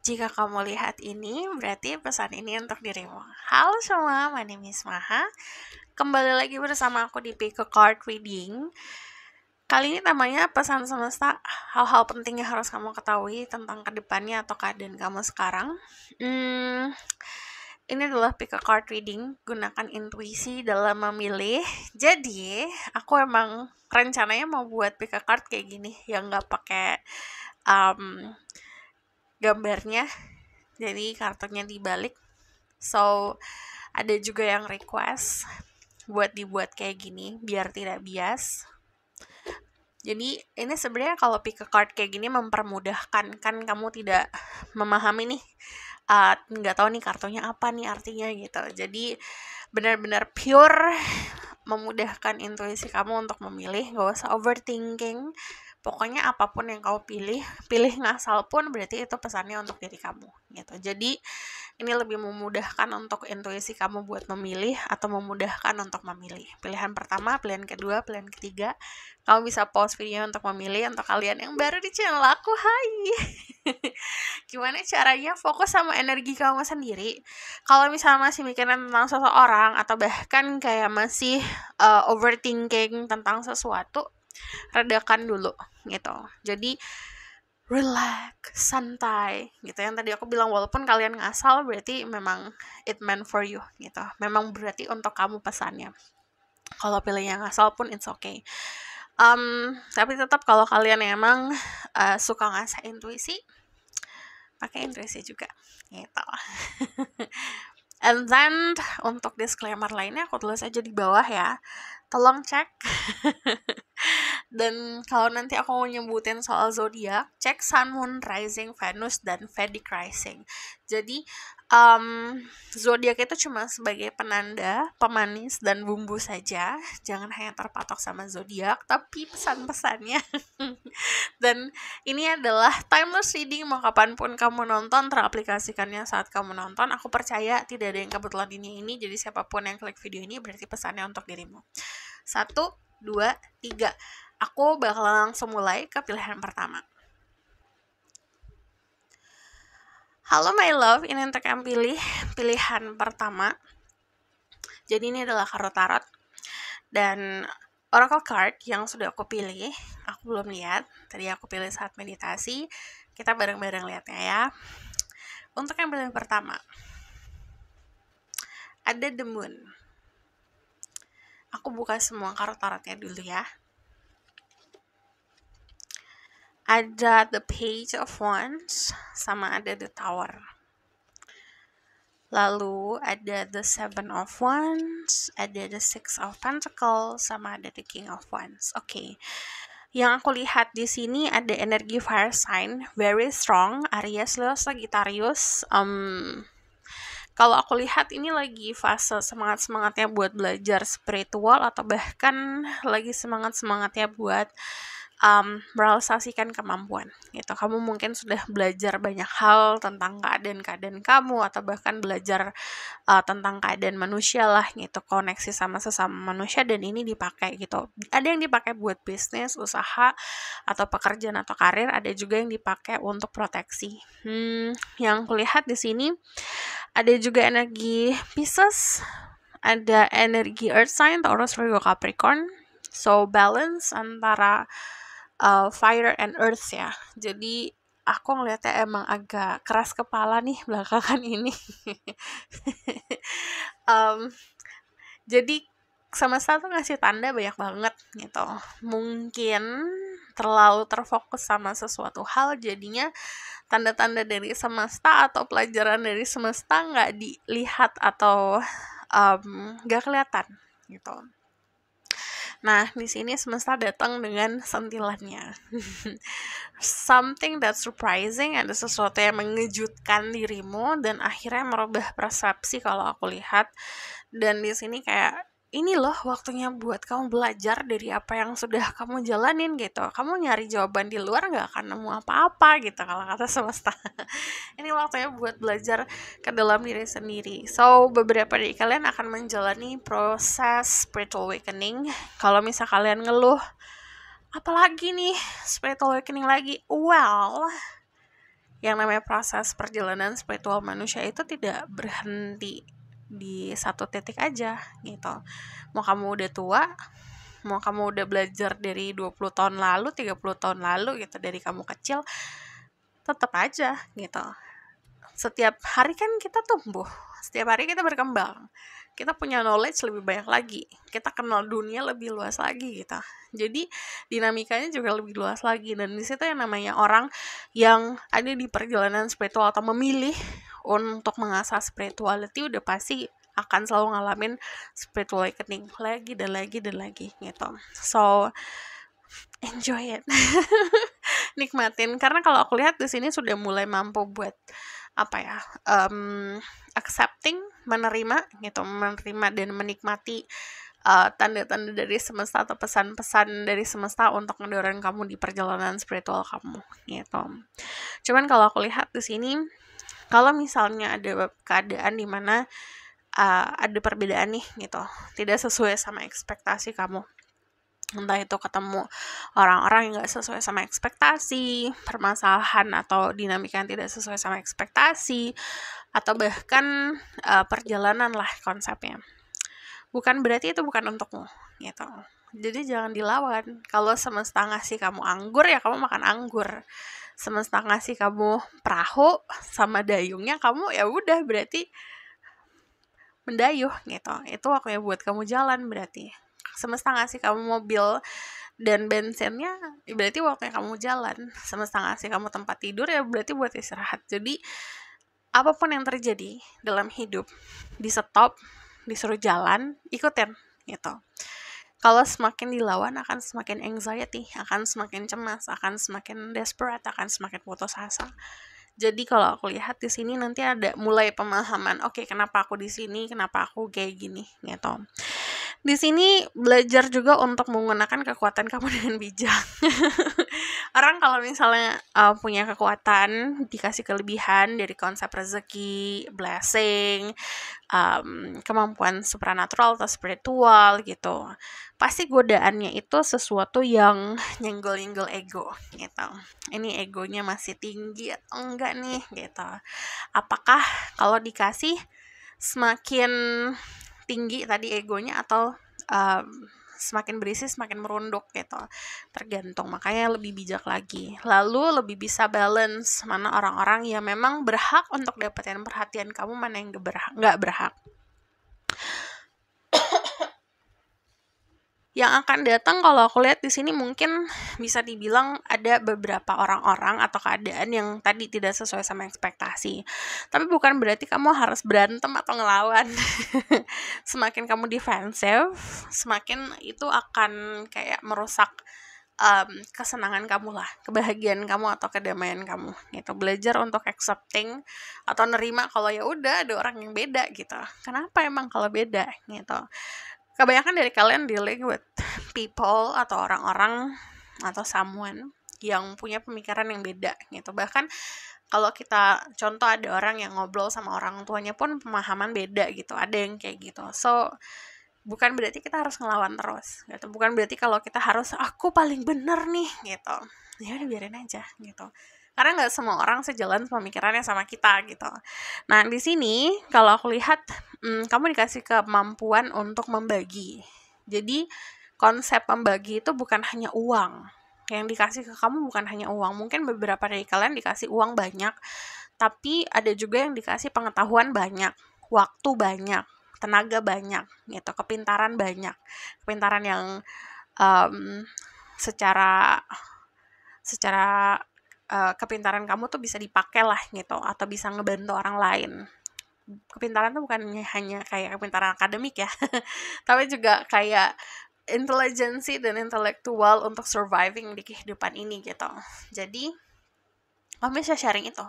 Jika kamu lihat ini, berarti pesan ini untuk dirimu. Halo semua, my name is Maha. Kembali lagi bersama aku di Pick a Card Reading. Kali ini namanya pesan semesta, hal-hal penting yang harus kamu ketahui tentang kedepannya atau keadaan kamu sekarang. Ini adalah Pick a Card Reading, gunakan intuisi dalam memilih. Jadi, aku emang rencananya mau buat Pick a Card kayak gini, yang gak pakai gambarnya, jadi kartunya dibalik. So, ada juga yang request buat dibuat kayak gini biar tidak bias. Jadi ini sebenarnya kalau pick a card kayak gini mempermudahkan, kan kamu tidak memahami nih, nggak tahu nih kartunya apa nih artinya gitu. Jadi benar-benar pure memudahkan intuisi kamu untuk memilih, nggak usah overthinking. Pokoknya apapun yang kamu pilih ngasal pun berarti itu pesannya untuk diri kamu gitu. Jadi ini lebih memudahkan untuk intuisi kamu buat memilih atau memudahkan untuk memilih. Pilihan pertama, pilihan kedua, pilihan ketiga. Kamu bisa pause video untuk memilih. Untuk kalian yang baru di channel aku, hai. Gimana caranya fokus sama energi kamu sendiri? Kalau misalnya masih mikirin tentang seseorang atau bahkan kayak masih overthinking tentang sesuatu, redakan dulu gitu. Jadi relax, santai gitu. Yang tadi aku bilang, walaupun kalian ngasal berarti memang it meant for you gitu. Memang berarti untuk kamu pesannya. Kalau pilihnya ngasal pun it's okay. Tapi tetap kalau kalian emang suka ngasah intuisi, pakai intuisi juga gitu. And then untuk disclaimer lainnya aku tulis aja di bawah ya. Tolong cek. Dan kalau nanti aku mau nyebutin soal zodiak, cek Sun, Moon, Rising, Venus, dan Vedic Rising. Jadi zodiak itu cuma sebagai penanda, pemanis, dan bumbu saja. Jangan hanya terpatok sama zodiak, tapi pesan-pesannya. Dan ini adalah timeless reading, mau kapanpun kamu nonton, teraplikasikannya saat kamu nonton. Aku percaya tidak ada yang kebetulan ini. Jadi siapapun yang klik video ini berarti pesannya untuk dirimu. 1, 2, 3. Aku bakal langsung mulai ke pilihan pertama. Halo my love, ini untuk yang pilih pilihan pertama. Jadi ini adalah kartu tarot. Dan oracle card yang sudah aku pilih, aku belum lihat. Tadi aku pilih saat meditasi. Kita bareng-bareng lihatnya ya. Untuk yang pilihan pertama, ada The Moon. Aku buka semua kartu tarotnya dulu ya. Ada The Page of Wands, sama ada The Tower. Lalu ada The Seven of Wands, ada The Six of Pentacles, sama ada The King of Wands. Oke. Yang aku lihat di sini ada energi fire sign, very strong, Aries, Leo, Sagittarius. Kalau aku lihat ini lagi fase semangat-semangatnya buat belajar spiritual atau bahkan lagi semangat-semangatnya buat merealisasikan kemampuan gitu. Kamu mungkin sudah belajar banyak hal tentang keadaan kamu atau bahkan belajar tentang keadaan manusia lah gitu, koneksi sama sesama manusia, dan ini dipakai gitu. Ada yang dipakai buat bisnis, usaha atau pekerjaan atau karir, ada juga yang dipakai untuk proteksi. Yang kulihat di sini ada juga energi Pisces, ada energi Earth sign, Taurus, Virgo, Capricorn. So balance antara fire and earth ya. Jadi aku ngeliatnya emang agak keras kepala nih belakangan ini. Jadi semesta tuh ngasih tanda banyak banget gitu. Mungkin terlalu terfokus sama sesuatu hal, jadinya tanda-tanda dari semesta atau pelajaran dari semesta nggak dilihat atau nggak kelihatan gitu. Nah, di sini semesta datang dengan sentilannya. Something that's surprising, ada sesuatu yang mengejutkan dirimu dan akhirnya merubah persepsi kalau aku lihat. Dan di sini kayak ini loh waktunya buat kamu belajar dari apa yang sudah kamu jalanin gitu. Kamu nyari jawaban di luar gak akan nemu apa-apa gitu kalau kata semesta. Ini waktunya buat belajar ke dalam diri sendiri. So, beberapa dari kalian akan menjalani proses spiritual awakening. Kalau misal kalian ngeluh, apalagi nih spiritual awakening lagi? Well, yang namanya proses perjalanan spiritual manusia itu tidak berhenti di satu titik aja gitu. Mau kamu udah tua, mau kamu udah belajar dari 20 tahun lalu, 30 tahun lalu gitu, dari kamu kecil, tetap aja gitu. Setiap hari kan kita tumbuh, setiap hari kita berkembang, kita punya knowledge lebih banyak lagi, kita kenal dunia lebih luas lagi gitu. Jadi dinamikanya juga lebih luas lagi, dan di situ yang namanya orang yang ada di perjalanan spiritual atau memilih untuk mengasah spirituality udah pasti akan selalu ngalamin spiritual awakening lagi dan lagi dan lagi gitu. So enjoy it. Nikmatin, karena kalau aku lihat di sini sudah mulai mampu buat apa ya, accepting, menerima gitu, menerima dan menikmati tanda-tanda dari semesta atau pesan-pesan dari semesta untuk mendorong kamu di perjalanan spiritual kamu gitu. Cuman kalau aku lihat di sini, kalau misalnya ada keadaan dimana ada perbedaan nih gitu, tidak sesuai sama ekspektasi kamu, entah itu ketemu orang-orang yang gak sesuai sama ekspektasi, permasalahan atau dinamika yang tidak sesuai sama ekspektasi, atau bahkan perjalanan lah konsepnya, bukan berarti itu bukan untukmu gitu. Jadi jangan dilawan. Kalau semesta ngasih kamu anggur, ya kamu makan anggur. Semesta ngasih kamu perahu sama dayungnya, kamu ya udah berarti mendayuh gitu. Itu waktunya buat kamu jalan berarti. Semesta ngasih kamu mobil dan bensinnya, berarti waktunya kamu jalan. Semesta ngasih kamu tempat tidur, ya berarti buat istirahat. Jadi apapun yang terjadi dalam hidup, di stop, disuruh jalan, ikutin gitu. Kalau semakin dilawan akan semakin anxiety, akan semakin cemas, akan semakin desperate, akan semakin putus asa. Jadi kalau aku lihat di sini nanti ada mulai pemahaman, oke, kenapa aku di sini, kenapa aku kayak gini gitu. Di sini belajar juga untuk menggunakan kekuatan kamu dengan bijak. Orang kalau misalnya punya kekuatan, dikasih kelebihan dari konsep rezeki, blessing, kemampuan supranatural atau spiritual gitu, pasti godaannya itu sesuatu yang nyenggol-nyenggol ego gitu. Ini egonya masih tinggi atau enggak nih gitu. Apakah kalau dikasih semakin tinggi tadi egonya, atau semakin berisi semakin merunduk gitu, tergantung. Makanya lebih bijak lagi, lalu lebih bisa balance mana orang-orang yang memang berhak untuk dapetin perhatian kamu, mana yang nggak berhak. Yang akan datang kalau aku lihat di sini mungkin bisa dibilang ada beberapa orang-orang atau keadaan yang tadi tidak sesuai sama ekspektasi. Tapi bukan berarti kamu harus berantem atau ngelawan. Semakin kamu defensif, semakin itu akan kayak merusak kesenangan kamu lah, kebahagiaan kamu atau kedamaian kamu gitu. Belajar untuk accepting atau nerima kalau ya udah ada orang yang beda gitu. Kenapa emang kalau beda gitu? Kebanyakan dari kalian dealing with people atau orang-orang atau someone yang punya pemikiran yang beda gitu. Bahkan kalau kita contoh ada orang yang ngobrol sama orang tuanya pun pemahaman beda gitu, ada yang kayak gitu. So bukan berarti kita harus ngelawan terus gitu, bukan berarti kalau kita harus aku paling bener nih gitu, ya udah biarin aja gitu, karena nggak semua orang sejalan pemikirannya sama kita gitu. Nah di sini kalau aku lihat kamu dikasih kemampuan untuk membagi. Jadi konsep membagi itu bukan hanya uang. Yang dikasih ke kamu bukan hanya uang. Mungkin beberapa dari kalian dikasih uang banyak, tapi ada juga yang dikasih pengetahuan banyak, waktu banyak, tenaga banyak gitu, kepintaran banyak. Kepintaran yang secara kepintaran kamu tuh bisa dipakai lah gitu, atau bisa ngebantu orang lain. Kepintaran tuh bukan hanya kayak kepintaran akademik ya, tapi juga kayak intelijensi dan intelektual untuk surviving di kehidupan ini gitu. Jadi kamu bisa sharing itu.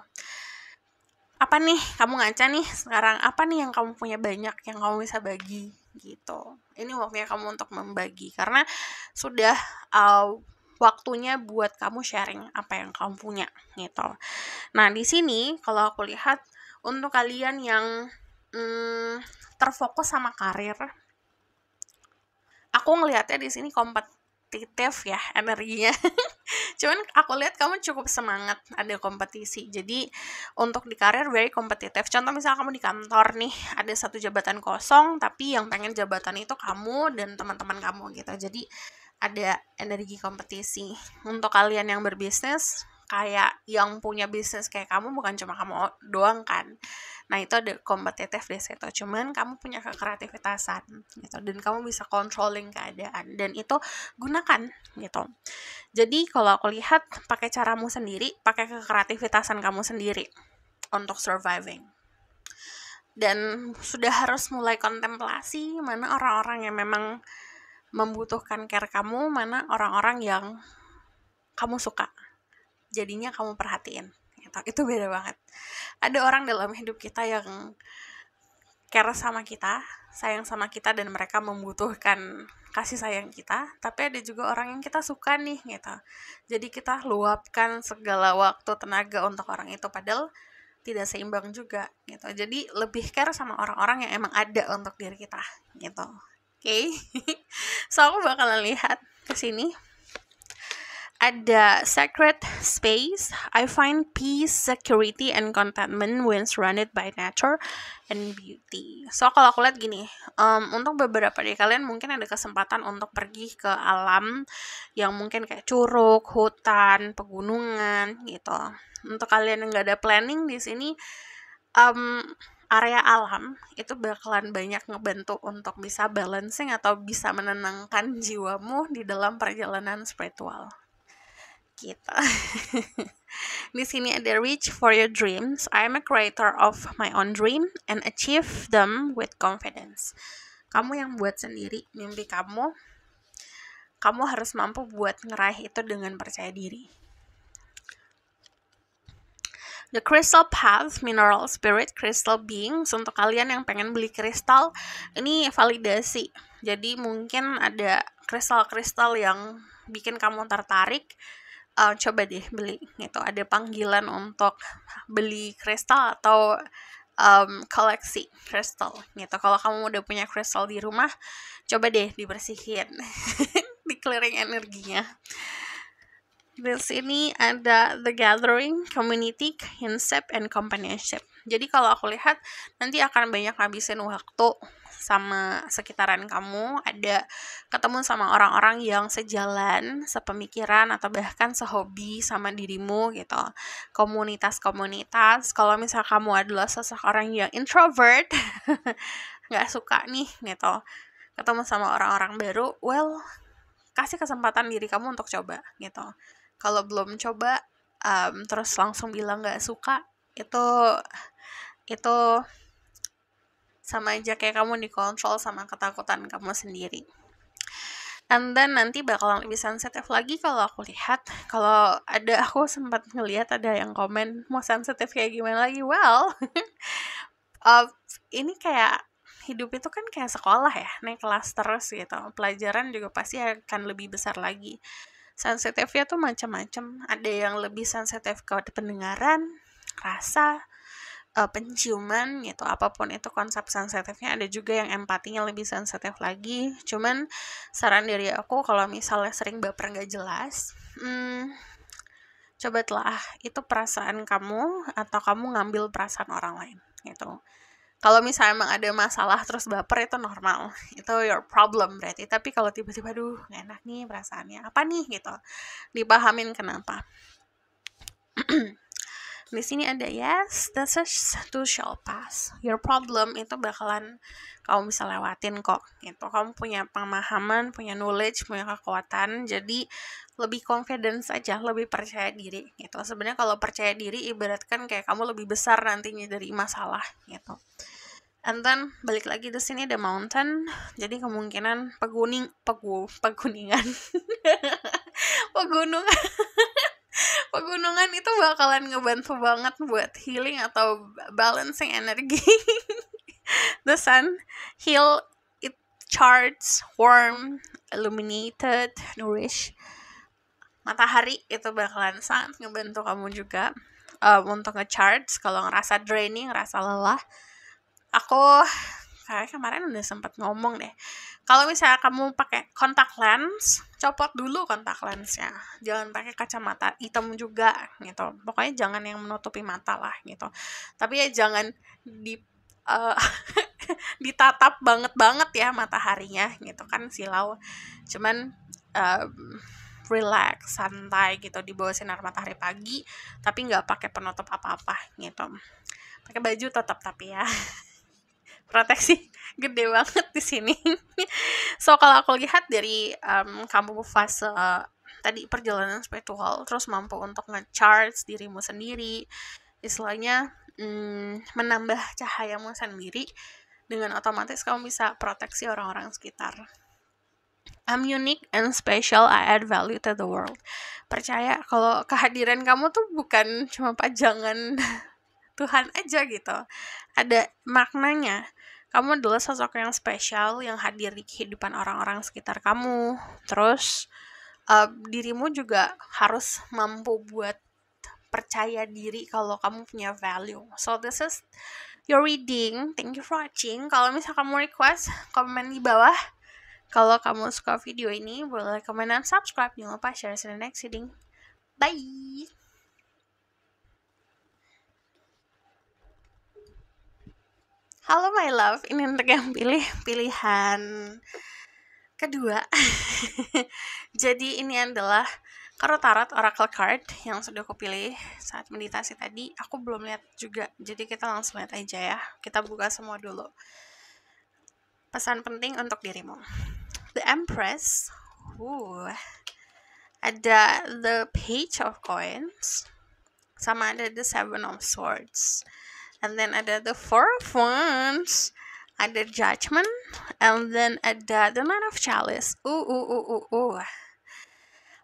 Apa nih kamu ngaca nih sekarang, apa nih yang kamu punya banyak yang kamu bisa bagi gitu. Ini waktunya kamu untuk membagi, karena sudah waktunya buat kamu sharing apa yang kamu punya gitu. Nah di sini kalau aku lihat untuk kalian yang terfokus sama karir, aku ngelihatnya di sini kompetitif ya energinya. Cuman aku lihat kamu cukup semangat ada kompetisi. Jadi untuk di karir very kompetitif. Contoh misalnya kamu di kantor nih, ada satu jabatan kosong, tapi yang pengen jabatan itu kamu dan teman-teman kamu gitu. Jadi ada energi kompetisi. Untuk kalian yang berbisnis, kayak yang punya bisnis kayak kamu bukan cuma kamu doang kan. Nah itu ada kompetitif di situ. Cuman kamu punya kekreativitasan gitu, dan kamu bisa controlling keadaan, dan itu gunakan gitu. Jadi kalau aku lihat pakai caramu sendiri, pakai kekreativitasan kamu sendiri untuk surviving. Dan sudah harus mulai kontemplasi mana orang-orang yang memang membutuhkan care kamu, mana orang-orang yang kamu suka. Jadinya kamu perhatiin. Itu beda banget. Ada orang dalam hidup kita yang care sama kita, sayang sama kita, dan mereka membutuhkan kasih sayang kita. Tapi ada juga orang yang kita suka nih gitu. Jadi kita luapkan segala waktu, tenaga untuk orang itu, padahal tidak seimbang juga gitu. Jadi lebih care sama orang-orang yang emang ada untuk diri kita gitu. Oke. So aku bakalan lihat ke sini. Ada sacred space. I find peace, security, and contentment when surrounded by nature and beauty. So kalau aku lihat gini, untuk beberapa dari kalian mungkin ada kesempatan untuk pergi ke alam yang mungkin kayak curug, hutan, pegunungan gitu. Untuk kalian yang nggak ada planning di sini, area alam itu bakalan banyak ngebantu untuk bisa balancing atau bisa menenangkan jiwamu di dalam perjalanan spiritual. Gitu. Di sini ada reach for your dreams. I am a creator of my own dream and achieve them with confidence. Kamu yang buat sendiri mimpi kamu. Kamu harus mampu buat ngeraih itu dengan percaya diri. The Crystal Path, Mineral Spirit, Crystal Beings. Untuk kalian yang pengen beli kristal, ini validasi. Jadi mungkin ada kristal-kristal yang bikin kamu tertarik. Coba deh beli gitu. Ada panggilan untuk beli kristal atau koleksi kristal gitu. Kalau kamu udah punya kristal di rumah, coba deh dibersihin, di clearing energinya. Di sini ada The Gathering, Community, Kinship, and Companionship. Jadi kalau aku lihat nanti akan banyak ngabisin waktu sama sekitaran kamu, ada ketemu sama orang-orang yang sejalan, sepemikiran, atau bahkan sehobi sama dirimu gitu. Komunitas-komunitas, kalau misal kamu adalah seseorang yang introvert, gak suka nih gitu, ketemu sama orang-orang baru, well, kasih kesempatan diri kamu untuk coba gitu. Kalau belum coba, terus langsung bilang gak suka, itu sama aja kayak kamu dikontrol sama ketakutan kamu sendiri. And then nanti bakalan lebih sensitif lagi kalau aku lihat. Kalau ada, aku sempat ngelihat ada yang komen, mau sensitif kayak gimana lagi? Well, ini kayak hidup itu kan kayak sekolah ya, naik kelas terus gitu. Pelajaran juga pasti akan lebih besar lagi. Sensitifnya tuh macam-macam. Ada yang lebih sensitif ke pendengaran, rasa, penciuman gitu, apapun itu konsep sensitifnya. Ada juga yang empatinya lebih sensitif lagi. Cuman saran dari aku, kalau misalnya sering baper gak jelas, coba telah itu perasaan kamu atau kamu ngambil perasaan orang lain gitu. Kalau misalnya emang ada masalah terus baper, itu normal, itu your problem berarti. Tapi kalau tiba-tiba aduh gak enak nih perasaannya, apa nih gitu, dipahamin kenapa. Di sini ada yes, this too shall pass. Your problem itu bakalan kamu bisa lewatin kok gitu. Kamu punya pemahaman, punya knowledge, punya kekuatan. Jadi lebih confidence aja, lebih percaya diri gitu. Sebenarnya kalau percaya diri ibaratkan kayak kamu lebih besar nantinya dari masalah gitu. And then balik lagi di sini ada mountain. Jadi kemungkinan pegunungan. Pegunungan itu bakalan ngebantu banget buat healing atau balancing energi. The sun, heal, it charged, warm, illuminated, nourish. Matahari itu bakalan sangat ngebantu kamu juga untuk nge-charge kalau ngerasa draining, ngerasa lelah. Aku Kayak kemarin udah sempat ngomong deh. Kalau misalnya kamu pakai kontak lens, copot dulu kontak lensnya. Jangan pakai kacamata hitam juga gitu. Pokoknya jangan yang menutupi mata lah gitu. Tapi ya jangan ditatap banget ya mataharinya gitu kan, silau. Cuman relax, santai gitu di bawah sinar matahari pagi, tapi nggak pakai penutup apa-apa gitu. Pakai baju tetap tapi ya. Proteksi gede banget di sini. So kalau aku lihat dari kamu fase tadi perjalanan spiritual, terus mampu untuk nge-charge dirimu sendiri, istilahnya menambah cahayamu sendiri, dengan otomatis kamu bisa proteksi orang-orang sekitar. I'm unique and special, I add value to the world. Percaya kalau kehadiran kamu tuh bukan cuma pajangan Tuhan aja gitu. Ada maknanya. Kamu adalah sosok yang spesial yang hadir di kehidupan orang-orang sekitar kamu. Terus dirimu juga harus mampu buat percaya diri kalau kamu punya value. So this is your reading. Thank you for watching. Kalau misalnya kamu request, komen di bawah. Kalau kamu suka video ini, boleh komen dan subscribe. Jangan lupa share in the next reading. Bye! Halo my love, ini untuk yang pilih pilihan kedua. Jadi ini adalah Tarot Oracle Card yang sudah aku pilih saat meditasi tadi. Aku belum lihat juga, jadi kita langsung lihat aja ya. Kita buka semua dulu. Pesan penting untuk dirimu. The Empress. Ada the Page of Coins. Sama ada the Seven of Swords. And then ada the Four of Wands. Ada Judgment. And then ada the Nine of Chalice.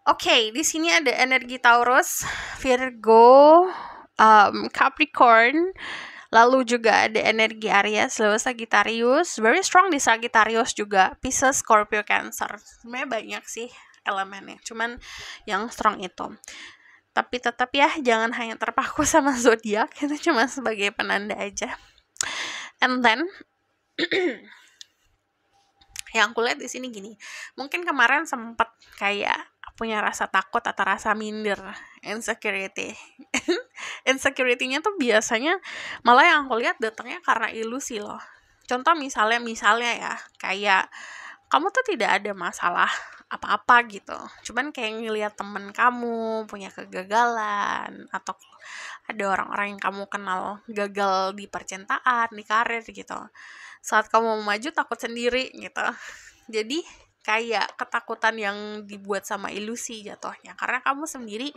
Oke, di sini ada energi Taurus, Virgo, Capricorn. Lalu juga ada energi Aries, lalu Sagittarius, very strong di Sagittarius juga, Pisces, Scorpio, Cancer. Sebenarnya banyak sih elemennya, cuman yang strong itu. Tapi tetap ya, jangan hanya terpaku sama zodiak, itu cuma sebagai penanda aja. And then yang aku lihat di sini gini, mungkin kemarin sempat kayak punya rasa takut atau rasa minder, insecurity. Insecurity-nya tuh biasanya malah yang aku lihat datangnya karena ilusi loh. Contoh misalnya ya, kayak kamu tuh tidak ada masalah apa-apa gitu, cuman kayak ngelihat temen kamu punya kegagalan, atau ada orang-orang yang kamu kenal gagal di percintaan, di karir gitu. Saat kamu mau maju takut sendiri gitu. Jadi kayak ketakutan yang dibuat sama ilusi jatuhnya, karena kamu sendiri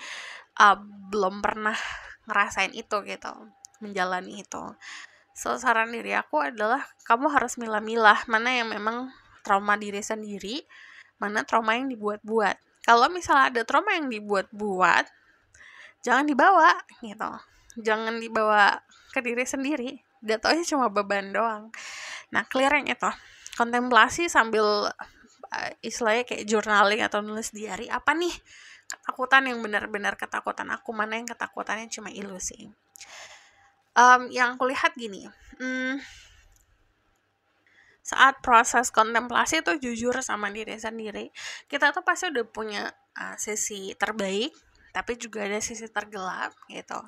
belum pernah ngerasain itu gitu, menjalani itu. So saran diri aku adalah kamu harus milah-milah mana yang memang trauma diri sendiri, mana trauma yang dibuat-buat. Kalau misalnya ada trauma yang dibuat-buat, jangan dibawa gitu, jangan dibawa ke diri sendiri, jatuhnya cuma beban doang. Nah, clear yang itu, kontemplasi sambil istilahnya kayak journaling atau nulis diary, apa nih ketakutan yang benar-benar ketakutan aku, mana yang ketakutannya cuma ilusi. Yang aku lihat gini, saat proses kontemplasi tuh jujur sama diri sendiri. Kita tuh pasti udah punya sisi terbaik, tapi juga ada sisi tergelap gitu.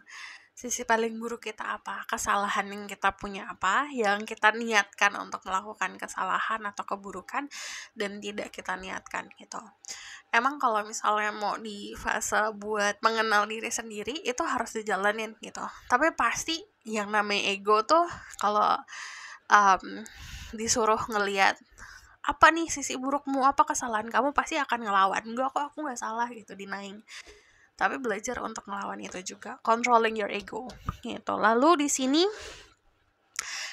Sisi paling buruk kita apa, kesalahan yang kita punya apa, yang kita niatkan untuk melakukan kesalahan atau keburukan dan tidak kita niatkan gitu. Emang kalau misalnya mau di fase buat mengenal diri sendiri, itu harus dijalanin gitu. Tapi pasti yang namanya ego tuh kalau disuruh ngelihat apa nih sisi burukmu, apa kesalahan kamu, pasti akan ngelawan. Enggak kok, aku gak salah gitu, denying. Tapi belajar untuk melawan itu juga, controlling your ego gitu. Lalu di sini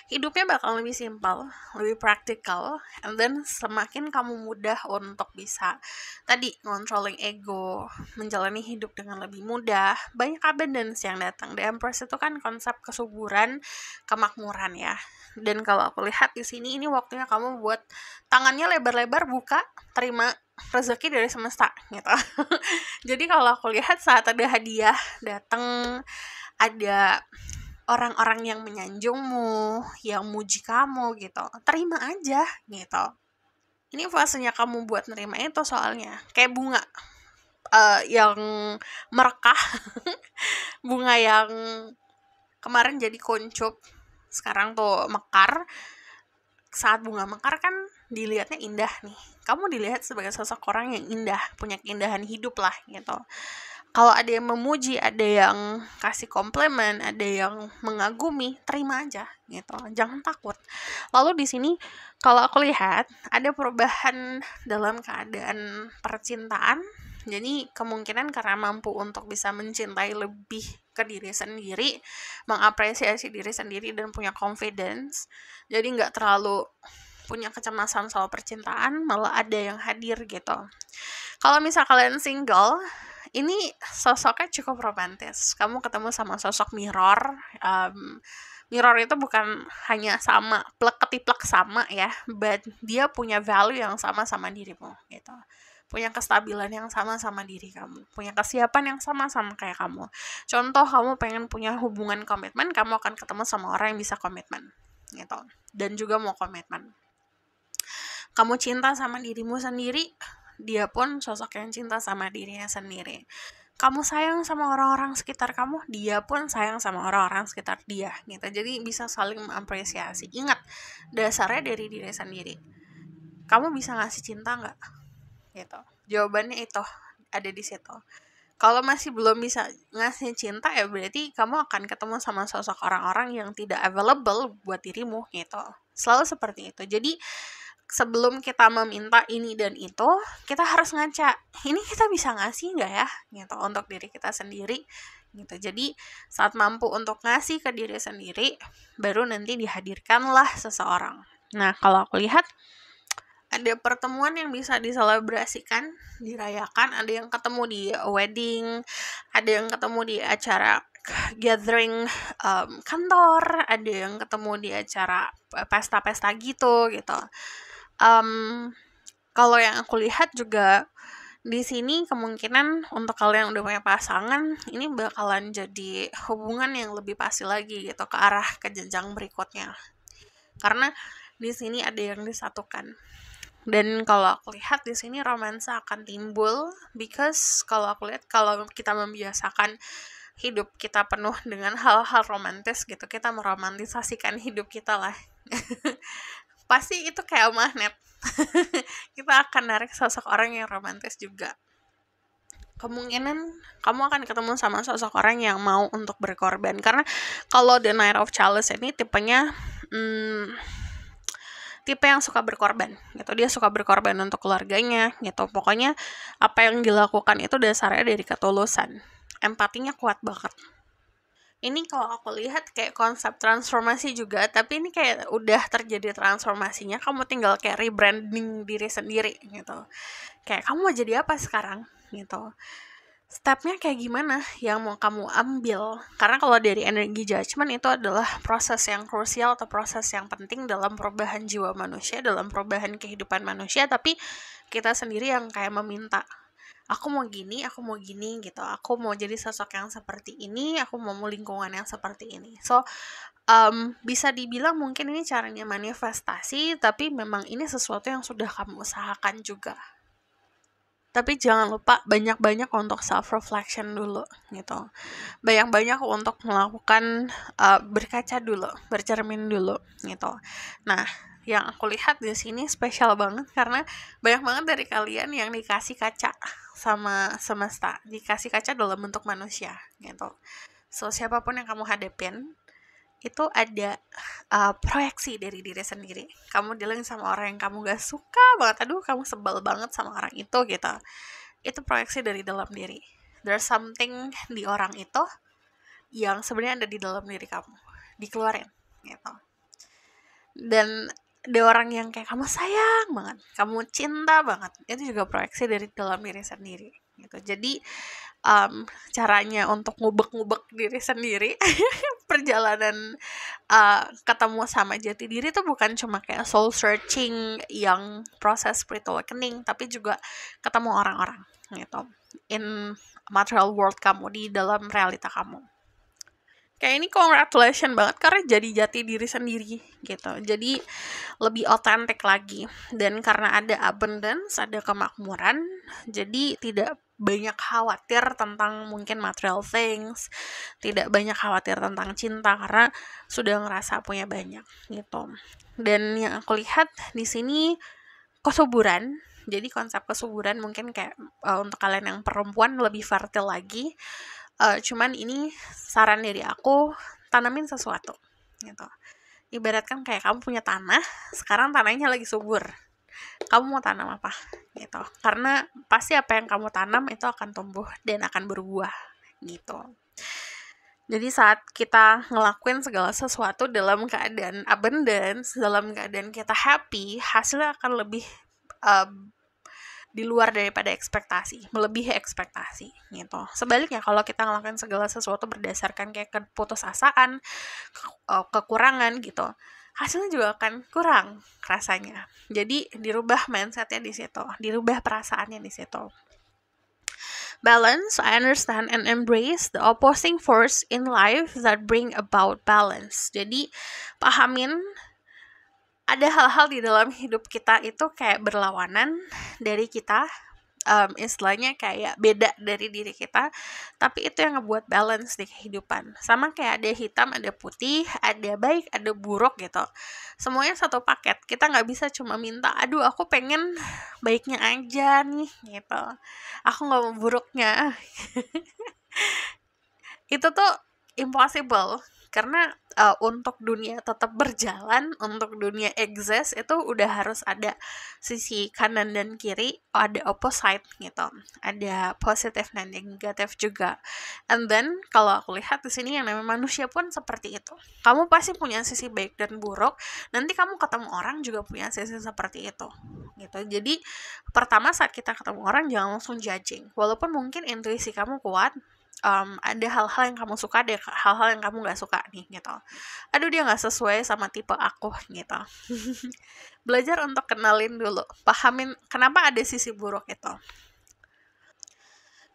hidupnya bakal lebih simpel, lebih praktikal, and then semakin kamu mudah untuk bisa tadi controlling ego, menjalani hidup dengan lebih mudah, banyak abundance yang datang. The Empress itu kan konsep kesuburan, kemakmuran ya. Dan kalau aku lihat di sini, ini waktunya kamu buat tangannya lebar-lebar, buka, terima rezeki dari semesta gitu. Jadi kalau aku lihat saat ada hadiah datang, ada orang-orang yang menyanjungmu, yang muji kamu gitu, terima aja gitu. Ini fasenya kamu buat nerima itu soalnya. Kayak bunga yang merekah, bunga yang kemarin jadi kuncup, sekarang tuh mekar. Saat bunga mekar kan dilihatnya indah nih. Kamu dilihat sebagai sosok orang yang indah, punya keindahan hidup lah gitu. Kalau ada yang memuji, ada yang kasih komplimen, ada yang mengagumi, terima aja gitu. Jangan takut. Lalu di sini kalau aku lihat ada perubahan dalam keadaan percintaan. Jadi kemungkinan karena mampu untuk bisa mencintai lebih ke diri sendiri, mengapresiasi diri sendiri dan punya confidence. Jadi nggak terlalu punya kecemasan soal percintaan, malah ada yang hadir gitu. Kalau misal kalian single, ini sosoknya cukup romantis. Kamu ketemu sama sosok mirror. Mirror itu bukan hanya sama, plek-ketiplek sama ya, but dia punya value yang sama dirimu gitu. Punya kestabilan yang sama diri kamu. Punya kesiapan yang sama kayak kamu. Contoh, kamu pengen punya hubungan komitmen, kamu akan ketemu sama orang yang bisa komitmen gitu. Dan juga mau komitmen. Kamu cinta sama dirimu sendiri, dia pun sosok yang cinta sama dirinya sendiri. Kamu sayang sama orang-orang sekitar kamu, dia pun sayang sama orang-orang sekitar dia gitu. Jadi bisa saling mengapresiasi. Ingat, dasarnya dari diri sendiri. Kamu bisa ngasih cinta nggak? Gitu. Jawabannya itu ada di situ. Kalau masih belum bisa ngasih cinta, ya berarti kamu akan ketemu sama sosok orang-orang yang tidak available buat dirimu gitu. Selalu seperti itu. Jadi sebelum kita meminta ini dan itu, kita harus ngaca, ini kita bisa ngasih nggak ya gitu untuk diri kita sendiri gitu. Jadi saat mampu untuk ngasih ke diri sendiri, baru nanti dihadirkanlah seseorang. Nah, kalau aku lihat ada pertemuan yang bisa diselebrasikan, dirayakan. Ada yang ketemu di wedding, ada yang ketemu di acara gathering kantor, ada yang ketemu di acara pesta-pesta gitu. Kalau yang aku lihat juga di sini kemungkinan untuk kalian yang udah punya pasangan, ini bakalan jadi hubungan yang lebih pasti lagi gitu, ke arah ke jenjang berikutnya. Karena di sini ada yang disatukan. Dan kalau aku lihat di sini romansa akan timbul, because kalau aku lihat kalau kita membiasakan hidup kita penuh dengan hal-hal romantis gitu, kita meromantisasikan hidup kita lah. Pasti itu kayak magnet. Kita akan narik sosok orang yang romantis juga. Kemungkinan kamu akan ketemu sama sosok orang yang mau untuk berkorban. Karena kalau The Knight of Chalice ini tipenya tipe yang suka berkorban gitu. Dia suka berkorban untuk keluarganya gitu. Pokoknya apa yang dilakukan itu dasarnya dari ketulusan. Empatinya kuat banget. Ini kalau aku lihat kayak konsep transformasi juga, tapi ini kayak udah terjadi transformasinya, kamu tinggal kayak rebranding diri sendiri gitu. Kayak kamu mau jadi apa sekarang gitu. Stepnya kayak gimana yang mau kamu ambil. Karena kalau dari energi judgment itu adalah proses yang krusial atau proses yang penting dalam perubahan jiwa manusia, dalam perubahan kehidupan manusia, tapi kita sendiri yang kayak meminta, aku mau gini gitu, aku mau jadi sosok yang seperti ini, aku mau lingkungan yang seperti ini. So bisa dibilang mungkin ini caranya manifestasi, tapi memang ini sesuatu yang sudah kamu usahakan juga. Tapi jangan lupa banyak-banyak untuk self-reflection dulu gitu. Banyak-banyak untuk melakukan berkaca dulu, bercermin dulu gitu. Nah, yang aku lihat di sini spesial banget karena banyak banget dari kalian yang dikasih kaca sama semesta, dikasih kaca dalam bentuk manusia gitu. So, siapapun yang kamu hadapin, itu ada proyeksi dari diri sendiri. Kamu dealing sama orang yang kamu gak suka banget, aduh kamu sebel banget sama orang itu gitu. Itu proyeksi dari dalam diri. There's something di orang itu yang sebenarnya ada di dalam diri kamu, dikeluarin gitu. Dan ada orang yang kayak kamu sayang banget, kamu cinta banget, itu juga proyeksi dari dalam diri sendiri gitu. Jadi caranya untuk ngubek-ngubek diri sendiri perjalanan ketemu sama jati diri itu bukan cuma kayak soul searching yang proses spiritual awakening, tapi juga ketemu orang-orang gitu in material world kamu, di dalam realita kamu. kayak ini congratulations banget karena jadi jati diri sendiri gitu. Jadi lebih otentik lagi, dan karena ada abundance, ada kemakmuran, jadi tidak banyak khawatir tentang mungkin material things, tidak banyak khawatir tentang cinta karena sudah ngerasa punya banyak gitu. Dan yang aku lihat di sini kesuburan. Jadi konsep kesuburan mungkin kayak untuk kalian yang perempuan lebih fertile lagi. Cuman ini saran dari aku, tanamin sesuatu gitu. Ibaratkan kayak kamu punya tanah, sekarang tanahnya lagi subur. Kamu mau tanam apa gitu. Karena pasti apa yang kamu tanam itu akan tumbuh dan akan berbuah gitu. Jadi saat kita ngelakuin segala sesuatu dalam keadaan abundance, dalam keadaan kita happy, hasilnya akan lebih di luar daripada ekspektasi, melebihi ekspektasi gitu. Sebaliknya kalau kita ngelakuin segala sesuatu berdasarkan kayak keputusasaan, kekurangan gitu, hasilnya juga akan kurang rasanya. Jadi dirubah mindsetnya di situ, dirubah perasaannya di situ. Balance, I understand and embrace the opposing force in life that bring about balance. Jadi pahamin ada hal-hal di dalam hidup kita itu kayak berlawanan dari kita, istilahnya kayak beda dari diri kita, tapi itu yang ngebuat balance di kehidupan. Sama kayak ada hitam, ada putih, ada baik, ada buruk gitu. Semuanya satu paket. Kita nggak bisa cuma minta, aduh aku pengen baiknya aja nih gitu. Aku nggak mau buruknya. Itu tuh impossible. Karena untuk dunia tetap berjalan, untuk dunia exist, itu udah harus ada sisi kanan dan kiri, ada opposite gitu, ada positif dan negatif juga. And then kalau aku lihat di sini yang namanya manusia pun seperti itu. Kamu pasti punya sisi baik dan buruk. Nanti kamu ketemu orang juga punya sisi seperti itu gitu. Jadi pertama saat kita ketemu orang jangan langsung judging. Walaupun mungkin intuisi kamu kuat, ada hal-hal yang kamu suka, ada hal-hal yang kamu nggak suka nih gitu. Aduh dia nggak sesuai sama tipe aku gitu. Belajar untuk kenalin dulu, pahamin kenapa ada sisi buruk itu.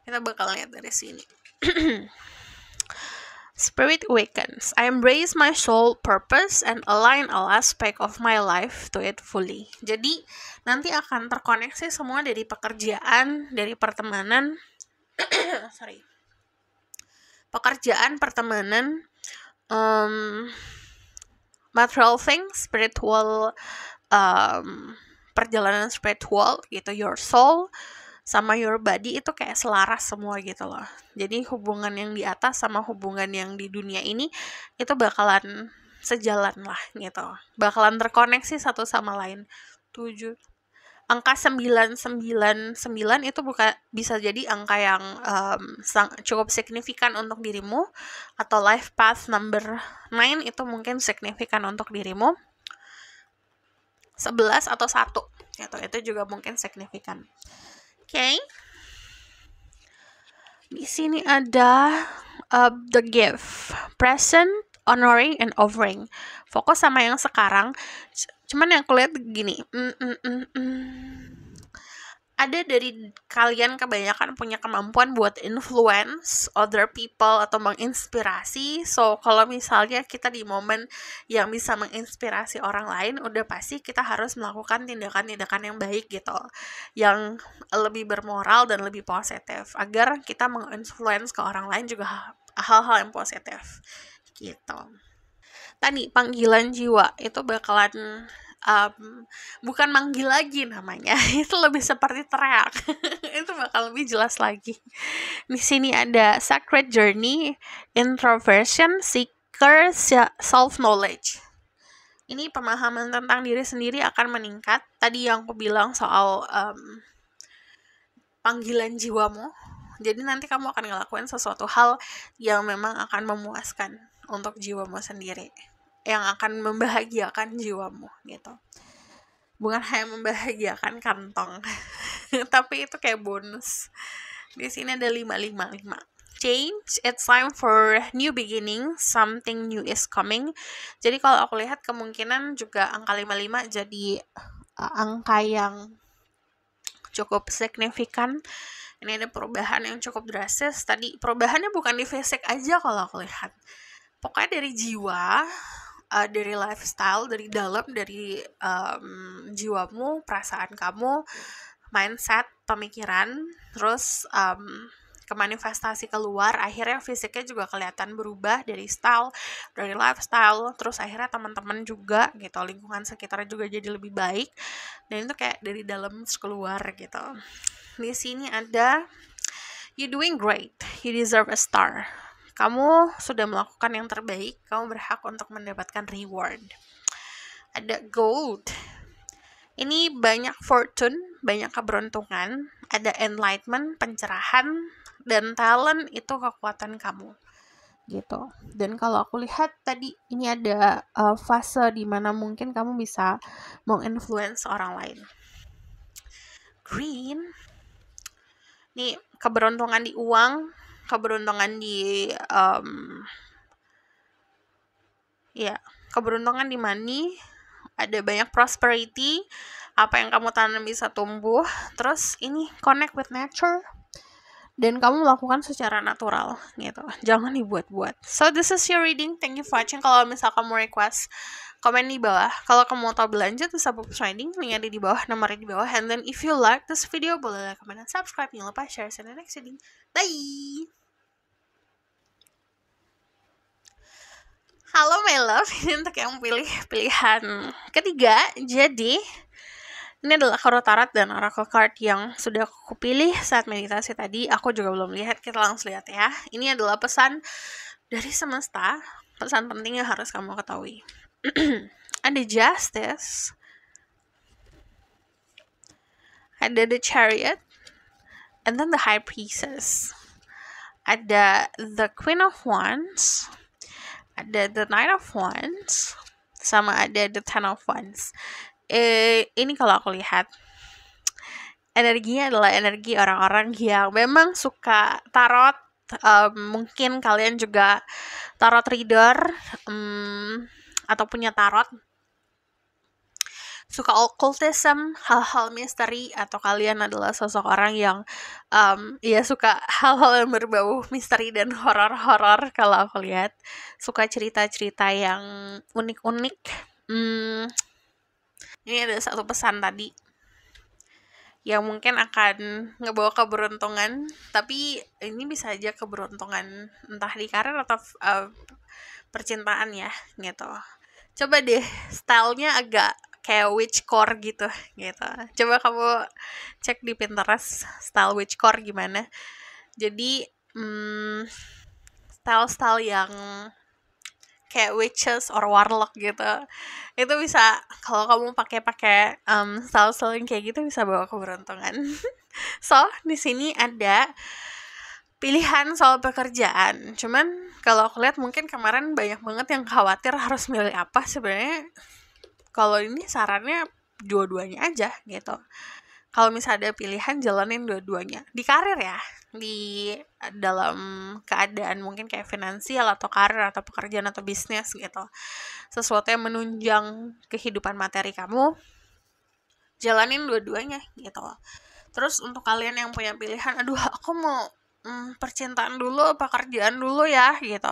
Kita bakal lihat dari sini. Spirit awakens. I embrace my soul purpose and align all aspect of my life to it fully. Jadi nanti akan terkoneksi semua dari pekerjaan, dari pertemanan, pekerjaan, pertemanan, material things, spiritual, perjalanan spiritual gitu, your soul sama your body itu kayak selaras semua gitu loh. Jadi hubungan yang di atas sama hubungan yang di dunia ini itu bakalan sejalan lah gitu, bakalan terkoneksi satu sama lain. 7 angka 999 itu bisa jadi angka yang cukup signifikan untuk dirimu, atau life path number 9 itu mungkin signifikan untuk dirimu. 11 atau 1 gitu, itu juga mungkin signifikan. Oke. Di sini ada the gift, present, honoring, and offering. Fokus sama yang sekarang. Cuman yang aku lihat gini, ada dari kalian kebanyakan punya kemampuan buat influence other people atau menginspirasi. So kalau misalnya kita di momen yang bisa menginspirasi orang lain, udah pasti kita harus melakukan tindakan-tindakan yang baik gitu, yang lebih bermoral dan lebih positif, agar kita menginfluence ke orang lain juga hal-hal yang positif gitu. Tadi panggilan jiwa itu bakalan bukan manggil lagi namanya, itu lebih seperti teriak. Itu bakal lebih jelas lagi. Di sini ada sacred journey, introversion, seeker, self knowledge. Ini pemahaman tentang diri sendiri akan meningkat. Tadi yang aku bilang soal panggilan jiwamu. Jadi nanti kamu akan ngelakuin sesuatu hal yang memang akan memuaskan untuk jiwamu sendiri, yang akan membahagiakan jiwamu gitu. Bukan hanya membahagiakan kantong, tapi itu kayak bonus. Di sini ada 555. Change, it's time for new beginning, something new is coming. Jadi kalau aku lihat kemungkinan juga angka 55 jadi angka yang cukup signifikan. Ini ada perubahan yang cukup drastis. Tadi perubahannya bukan di fisik aja kalau aku lihat, pokoknya dari jiwa, dari lifestyle, dari dalam, dari jiwamu, perasaan kamu, mindset, pemikiran, terus ke manifestasi keluar, akhirnya fisiknya juga kelihatan berubah dari style, dari lifestyle, terus akhirnya teman-teman juga gitu, lingkungan sekitar juga jadi lebih baik, dan itu kayak dari dalam terus keluar gitu. Di sini ada you doing great, you deserve a star. Kamu sudah melakukan yang terbaik, kamu berhak untuk mendapatkan reward. Ada gold. Ini banyak fortune, banyak keberuntungan, ada enlightenment, pencerahan, dan talent itu kekuatan kamu gitu. Dan kalau aku lihat tadi ini ada fase di mana mungkin kamu bisa menginfluence orang lain. Green, nih keberuntungan di uang, keberuntungan di keberuntungan di money, ada banyak prosperity, apa yang kamu tanam bisa tumbuh, terus ini connect with nature, dan kamu melakukan secara natural gitu, jangan dibuat-buat. So this is your reading, thank you for watching. Kalau misal kamu request, komen di bawah. Kalau kamu mau tahu berlanjut bisa book trading, link ada di bawah, nomornya di bawah. And then if you like this video, boleh like, comment, dan subscribe. Jangan lupa share. See you in the next reading. Bye. Halo my love, ini untuk yang pilih pilihan ketiga. Jadi ini adalah kartu tarot dan oracle card yang sudah aku pilih saat meditasi tadi. Aku juga belum lihat, kita langsung lihat ya. Ini adalah pesan dari semesta, pesan penting yang harus kamu ketahui. Ada Justice, ada The Chariot, and then the High Priestess. Ada the Queen of Wands, ada the Knight of Wands, sama ada the Ten of Wands. Ini kalau aku lihat energinya adalah energi orang-orang yang memang suka tarot. Mungkin kalian juga tarot reader atau punya tarot, suka occultism, hal-hal misteri, atau kalian adalah sosok orang yang suka hal-hal yang berbau misteri dan horor-horor. Kalau aku lihat suka cerita-cerita yang unik-unik. Ini ada satu pesan tadi yang mungkin akan ngebawa keberuntungan, tapi ini bisa aja keberuntungan entah di karir atau percintaan ya gitu. Coba deh stylenya agak kayak witchcore gitu. Coba kamu cek di Pinterest style witchcore gimana. Jadi style yang kayak witches or warlock gitu, itu bisa, kalau kamu pakai style yang kayak gitu bisa bawa keberuntungan. So di sini ada pilihan soal pekerjaan, cuman kalau aku lihat mungkin kemarin banyak banget yang khawatir harus milih apa. Sebenarnya kalau ini sarannya dua-duanya aja gitu. Kalau misalnya ada pilihan, jalanin dua-duanya. Di karir ya, di dalam keadaan mungkin kayak finansial atau karir atau pekerjaan atau bisnis gitu, sesuatu yang menunjang kehidupan materi kamu, jalanin dua-duanya gitu. Terus untuk kalian yang punya pilihan, aduh aku mau percintaan dulu, pekerjaan dulu ya gitu,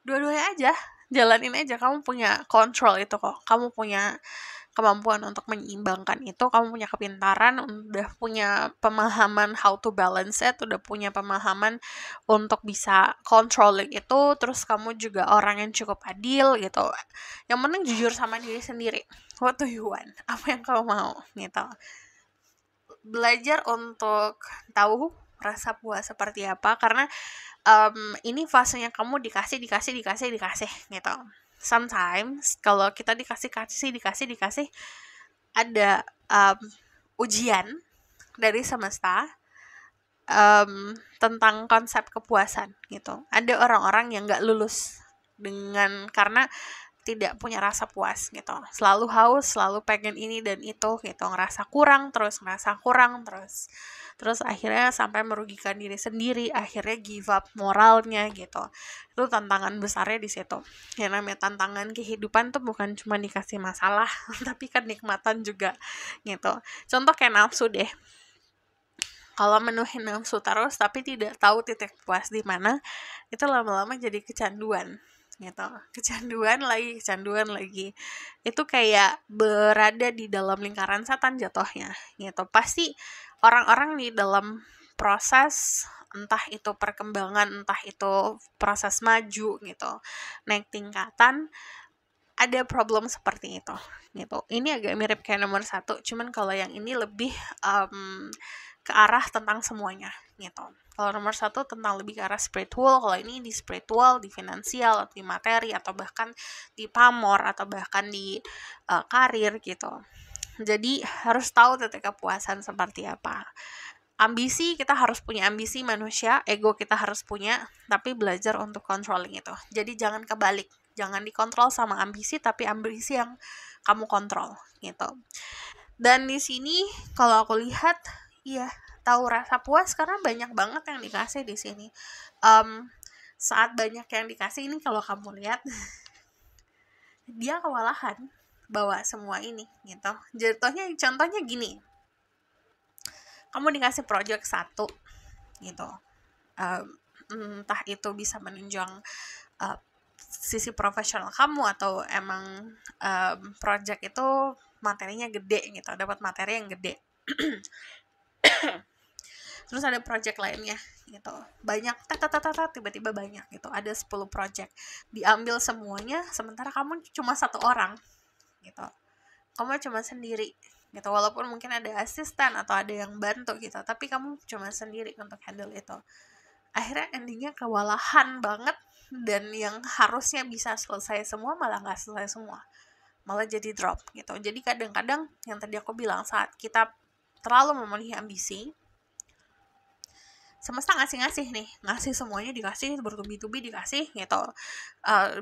dua-duanya aja, jalanin aja. Kamu punya kontrol itu kok, kamu punya kemampuan untuk menyeimbangkan itu, kamu punya kepintaran, udah punya pemahaman how to balance it, udah punya pemahaman untuk bisa controlling itu, terus kamu juga orang yang cukup adil gitu. Yang penting jujur sama diri sendiri, what do you want, apa yang kamu mau gitu. Belajar untuk tahu rasa puas seperti apa, karena ini fasenya kamu dikasih gitu. Sometimes kalau kita dikasih ada ujian dari semesta tentang konsep kepuasan gitu. Ada orang-orang yang nggak lulus karena tidak punya rasa puas gitu, selalu haus, selalu pengen ini dan itu gitu, ngerasa kurang terus, terus akhirnya sampai merugikan diri sendiri, akhirnya give up moralnya gitu. Itu tantangan besarnya di situ. Yang namanya tantangan kehidupan tuh bukan cuma dikasih masalah, tapi kenikmatan juga gitu. Contoh kayak nafsu deh. Kalau menuhin nafsu terus tapi tidak tahu titik puas di mana, itu lama-lama jadi kecanduan. gitu. Kecanduan lagi, itu kayak berada di dalam lingkaran setan jatuhnya gitu. Pasti orang-orang di dalam proses, entah itu perkembangan, entah itu proses maju gitu, naik tingkatan, ada problem seperti itu gitu. Ini agak mirip kayak nomor 1, cuman kalau yang ini lebih ke arah tentang semuanya gitu. Kalau nomor 1 tentang lebih ke arah spiritual, kalau ini di spiritual, di finansial, di materi, atau bahkan di pamor, atau bahkan di karir gitu. Jadi harus tahu titik kepuasan seperti apa. Ambisi, kita harus punya ambisi manusia, ego kita harus punya, tapi belajar untuk controlling itu. Jadi jangan kebalik, jangan dikontrol sama ambisi, tapi ambisi yang kamu kontrol gitu. Dan di sini kalau aku lihat, iya, tahu rasa puas karena banyak banget yang dikasih di sini. Saat banyak yang dikasih ini, kalau kamu lihat dia kewalahan bawa semua ini gitu. Jatuhnya contohnya gini, kamu dikasih project 1 gitu, entah itu bisa menunjang sisi profesional kamu, atau emang project itu materinya gede gitu, dapat materi yang gede. Terus ada project lainnya gitu, banyak, tiba-tiba banyak gitu, ada 10 project, diambil semuanya, sementara kamu cuma 1 orang gitu, kamu cuma sendiri gitu, walaupun mungkin ada asisten atau ada yang bantu gitu, tapi kamu cuma sendiri untuk handle itu. Akhirnya endingnya kewalahan banget, dan yang harusnya bisa selesai semua malah nggak selesai semua, malah jadi drop gitu. Jadi kadang-kadang yang tadi aku bilang, saat kita terlalu memenuhi ambisi, semesta ngasih nih, ngasih semuanya, dikasih bertubi-tubi, dikasih gitu,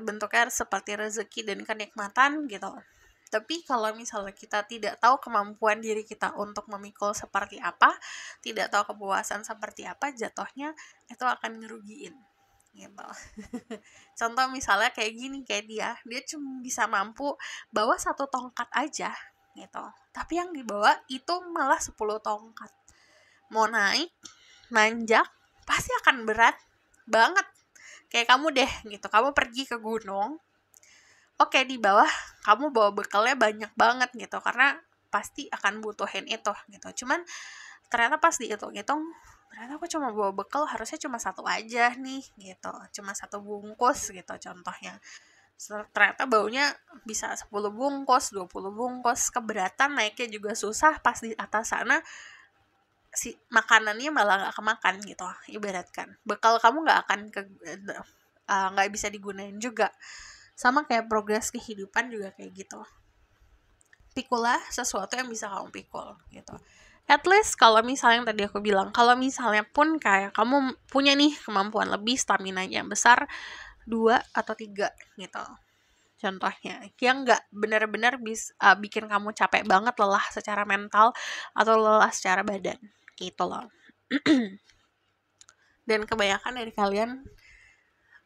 bentuknya seperti rezeki dan kenikmatan gitu. Tapi kalau misalnya kita tidak tahu kemampuan diri kita untuk memikul seperti apa, tidak tahu kepuasan seperti apa, jatuhnya itu akan ngerugiin gitu. Contoh misalnya kayak gini, kayak dia cuma bisa mampu bawa 1 tongkat aja gitu, tapi yang dibawa itu malah 10 tongkat. Mau naik, nanjak, pasti akan berat banget. Kayak kamu deh gitu, kamu pergi ke gunung, oke, di bawah kamu bawa bekalnya banyak banget gitu, karena pasti akan butuhin itu gitu. Cuman ternyata pas dihitung-hitung, ternyata aku cuma bawa bekal harusnya cuma 1 aja nih gitu, cuma 1 bungkus gitu contohnya. Ternyata baunya bisa 10 bungkus, 20 bungkus, keberatan, naiknya juga susah, pas di atas sana si makanannya malah nggak kemakan gitu, ibaratkan bekal kamu nggak akan nggak bisa digunain juga. Sama kayak progres kehidupan juga kayak gitu, pikulah sesuatu yang bisa kamu pikul gitu. At least kalau misalnya yang tadi aku bilang, kalau misalnya pun kayak kamu punya nih kemampuan lebih, stamina yang besar, 2 atau 3 gitu contohnya, yang nggak benar-benar bikin kamu capek banget, lelah secara mental atau lelah secara badan gitu loh. Dan kebanyakan dari kalian,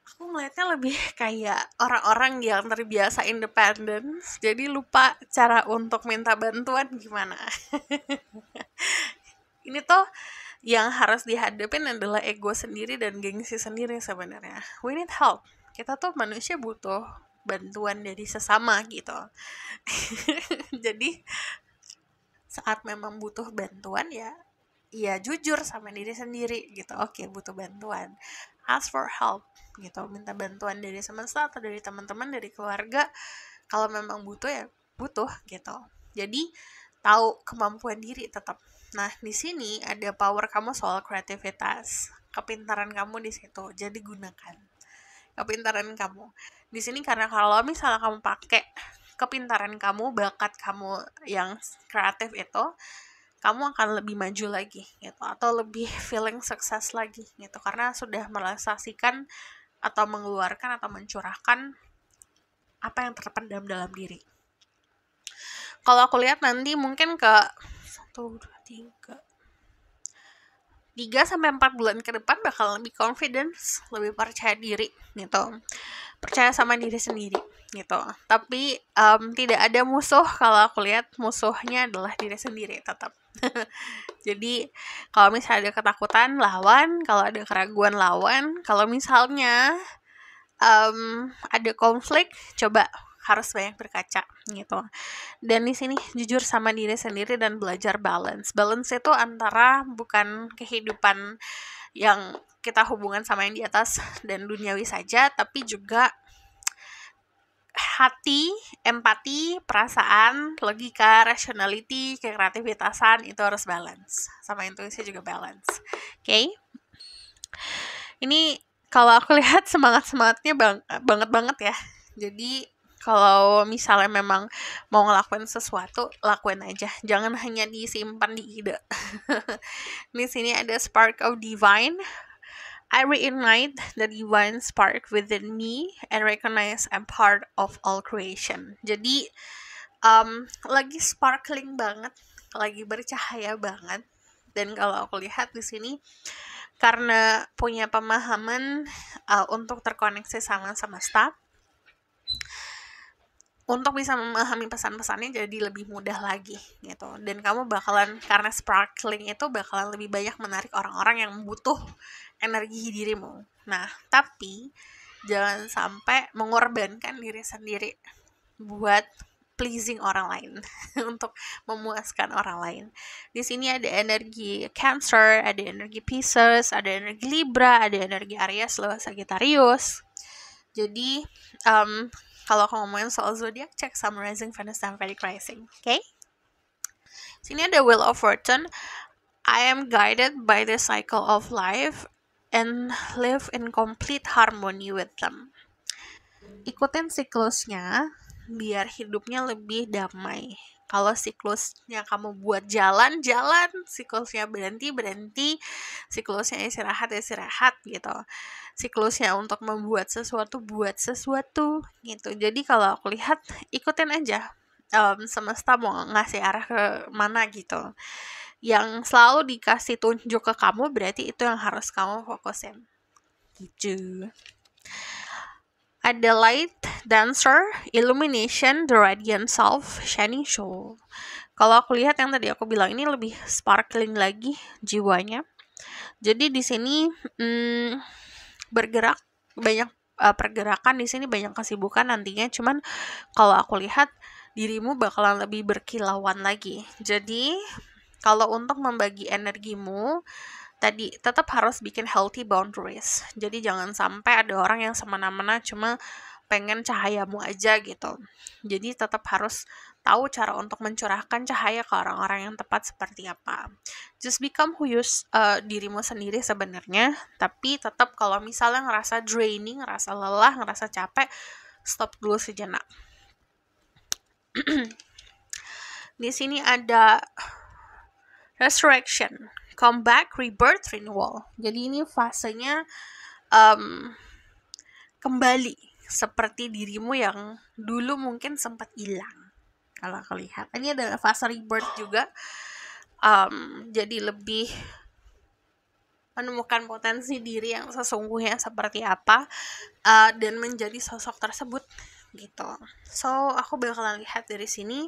aku ngeliatnya lebih kayak orang-orang yang terbiasa independen, jadi lupa cara untuk minta bantuan gimana. Ini tuh yang harus dihadapin adalah ego sendiri dan gengsi sendiri sebenarnya. We need help. Kita tuh manusia butuh bantuan dari sesama gitu. Jadi saat memang butuh bantuan, ya jujur sama diri sendiri gitu. Oke, butuh bantuan, ask for help gitu, minta bantuan dari semesta atau dari teman-teman, dari keluarga. Kalau memang butuh, ya butuh gitu. Jadi tahu kemampuan diri tetap. Nah, di sini ada power kamu soal kreativitas, kepintaran kamu di situ. Jadi gunakan kepintaran kamu di sini, karena kalau misalnya kamu pakai kepintaran kamu, bakat kamu yang kreatif itu, kamu akan lebih maju lagi gitu, atau lebih feeling sukses lagi gitu, karena sudah merealisasikan atau mengeluarkan atau mencurahkan apa yang terpendam dalam diri. Kalau aku lihat nanti mungkin ke 3-4 bulan ke depan bakal lebih confidence, lebih percaya diri gitu, percaya sama diri sendiri gitu. Tapi tidak ada musuh, kalau aku lihat musuhnya adalah diri sendiri tetap. Jadi kalau misalnya ada ketakutan, lawan. Kalau ada keraguan, lawan. Kalau misalnya ada konflik, coba harus banyak berkaca gitu. Dan di sini jujur sama diri sendiri dan belajar balance. Balance itu antara bukan kehidupan yang kita hubungan sama yang di atas dan duniawi saja, tapi juga hati, empati, perasaan, logika, rationality, kreativitasan itu harus balance. Sama intuisi juga balance. Oke? Ini kalau aku lihat semangatnya banget ya. Jadi kalau misalnya memang mau ngelakuin sesuatu, lakuin aja. Jangan hanya disimpan di ide. Di sini ada spark of divine. I reignite the divine spark within me and recognize I'm part of all creation. Jadi lagi sparkling banget, lagi bercahaya banget. Dan kalau aku lihat di sini karena punya pemahaman untuk terkoneksi sama semesta, untuk bisa memahami pesan-pesannya jadi lebih mudah lagi gitu. Dan kamu bakalan, karena sparkling itu bakalan lebih banyak menarik orang-orang yang butuh energi dirimu. Nah, tapi jangan sampai mengorbankan diri sendiri buat pleasing orang lain untuk memuaskan orang lain. Di sini ada energi Cancer, ada energi Pisces, ada energi Libra, ada energi Aries, Leo, Sagittarius. Jadi kalau aku ngomongin soal zodiak, cek Sun, Rising, Venus, dan Vedic Rising. Okay? Sini ada Wheel of Fortune. I am guided by the cycle of life and live in complete harmony with them. Ikutin siklusnya biar hidupnya lebih damai. Kalau siklusnya kamu buat jalan, siklusnya berhenti, siklusnya istirahat gitu. Siklusnya untuk membuat sesuatu, buat sesuatu gitu. Jadi kalau aku lihat, ikutin aja semesta mau ngasih arah ke mana gitu. Yang selalu dikasih tunjuk ke kamu, berarti itu yang harus kamu fokusin gitu. Ada light, dancer, illumination, the radiant self, shining soul. Kalau aku lihat yang tadi aku bilang ini lebih sparkling lagi jiwanya. Jadi di sini bergerak, banyak pergerakan di sini, banyak kesibukan nantinya. Cuman kalau aku lihat dirimu bakalan lebih berkilauan lagi. Jadi kalau untuk membagi energimu tadi tetap harus bikin healthy boundaries. Jadi jangan sampai ada orang yang semena-mena cuma pengen cahayamu aja gitu. Jadi tetap harus tahu cara untuk mencurahkan cahaya ke orang-orang yang tepat seperti apa. Just become who you dirimu sendiri sebenarnya, tapi tetap kalau misalnya ngerasa draining, ngerasa lelah, ngerasa capek, stop dulu sejenak. Di sini ada resurrection, comeback, rebirth, renewal. Jadi ini fasenya kembali seperti dirimu yang dulu mungkin sempat hilang. Kalau aku lihat, ini ada fase rebirth juga. Jadi lebih menemukan potensi diri yang sesungguhnya seperti apa dan menjadi sosok tersebut gitu. So aku bakalan lihat dari sini.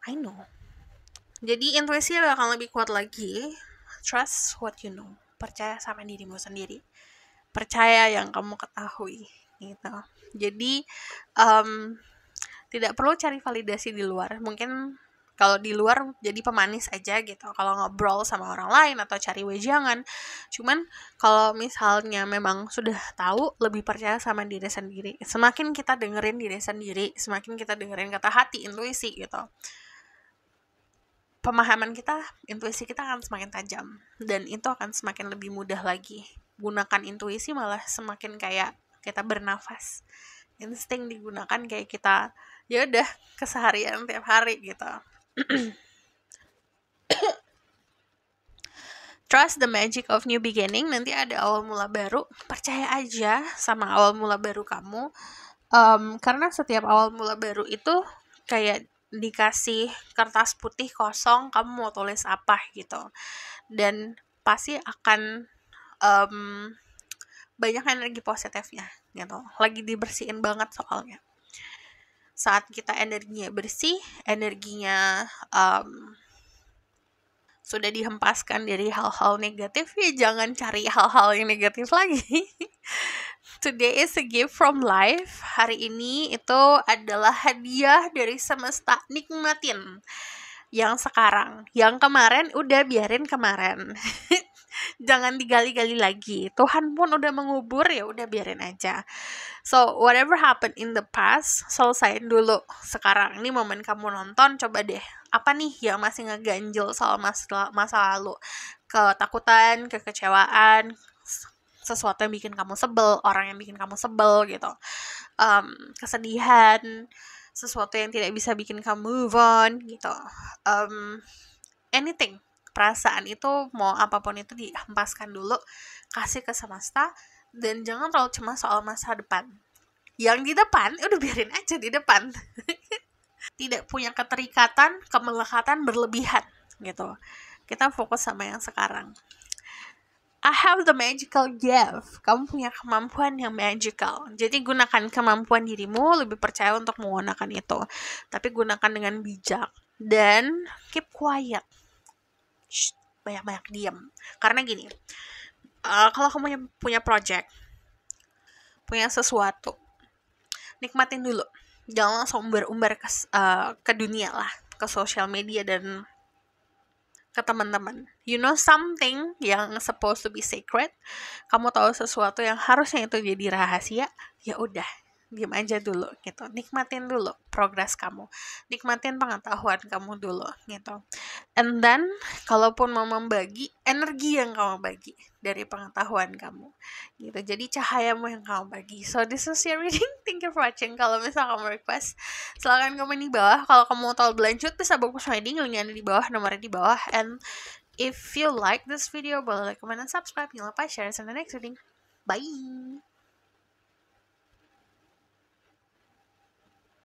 I know. Jadi intuisi bakal lebih kuat lagi. Trust what you know. Percaya sama dirimu sendiri. Percaya yang kamu ketahui gitu. Jadi tidak perlu cari validasi di luar. Mungkin kalau di luar jadi pemanis aja gitu. Kalau ngobrol sama orang lain atau cari wejangan. Cuman kalau misalnya memang sudah tahu, lebih percaya sama diri sendiri. Semakin kita dengerin diri sendiri, semakin kita dengerin kata hati, intuisi gitu, pemahaman kita, intuisi kita akan semakin tajam dan itu akan semakin lebih mudah lagi. Gunakan intuisi malah semakin kayak kita bernafas. Insting digunakan kayak kita ya udah keseharian tiap hari gitu. Trust the magic of new beginning. Nanti ada awal mula baru. Percaya aja sama awal mula baru kamu. Karena setiap awal mula baru itu kayak dikasih kertas putih kosong, kamu mau tulis apa gitu, dan pasti akan banyak energi positifnya gitu, lagi dibersihin banget soalnya. Saat kita energinya bersih, energinya sudah dihempaskan dari hal-hal negatif, ya jangan cari hal-hal yang negatif lagi. Today is a gift from life. Hari ini itu adalah hadiah dari semesta. Nikmatin yang sekarang. Yang kemarin udah biarin kemarin. Jangan digali-gali lagi. Tuhan pun udah mengubur, ya udah biarin aja. So whatever happened in the past, selesain dulu. Sekarang ini momen kamu nonton, coba deh apa nih yang masih ngeganjel soal masa lalu. Ketakutan, kekecewaan, sesuatu yang bikin kamu sebel, orang yang bikin kamu sebel gitu, kesedihan, sesuatu yang tidak bisa bikin kamu move on gitu, anything, perasaan itu mau apapun itu dihempaskan dulu, kasih ke semesta, dan jangan terlalu cemas soal masa depan. Yang di depan udah biarin aja di depan. Tidak punya keterikatan, kemelekatan berlebihan gitu. Kita fokus sama yang sekarang. I have the magical gift. Kamu punya kemampuan yang magical. Jadi gunakan kemampuan dirimu, lebih percaya untuk menggunakan itu. Tapi gunakan dengan bijak. Dan keep quiet. Shh, banyak-banyak diam. Karena gini, kalau kamu punya project, punya sesuatu, nikmatin dulu. Jangan langsung umbar-umbar ke dunia lah, ke sosial media dan ke teman-teman. You know something yang supposed to be sacred, kamu tahu sesuatu yang harusnya itu jadi rahasia, ya udah, diam aja dulu gitu. Nikmatin dulu progres kamu, nikmatin pengetahuan kamu dulu gitu. And then kalaupun mau membagi, energi yang kamu bagi dari pengetahuan kamu gitu, jadi cahayamu yang kamu bagi. So this is your reading. Thank you for watching. Kalau misal kamu request, silahkan komen di bawah. Kalau kamu mau tahu berlanjut, bisa bagus reading, linknya ada di bawah, nomornya di bawah. And if you like this video, boleh like, comment, dan subscribe. Jangan lupa share in the next reading. Bye.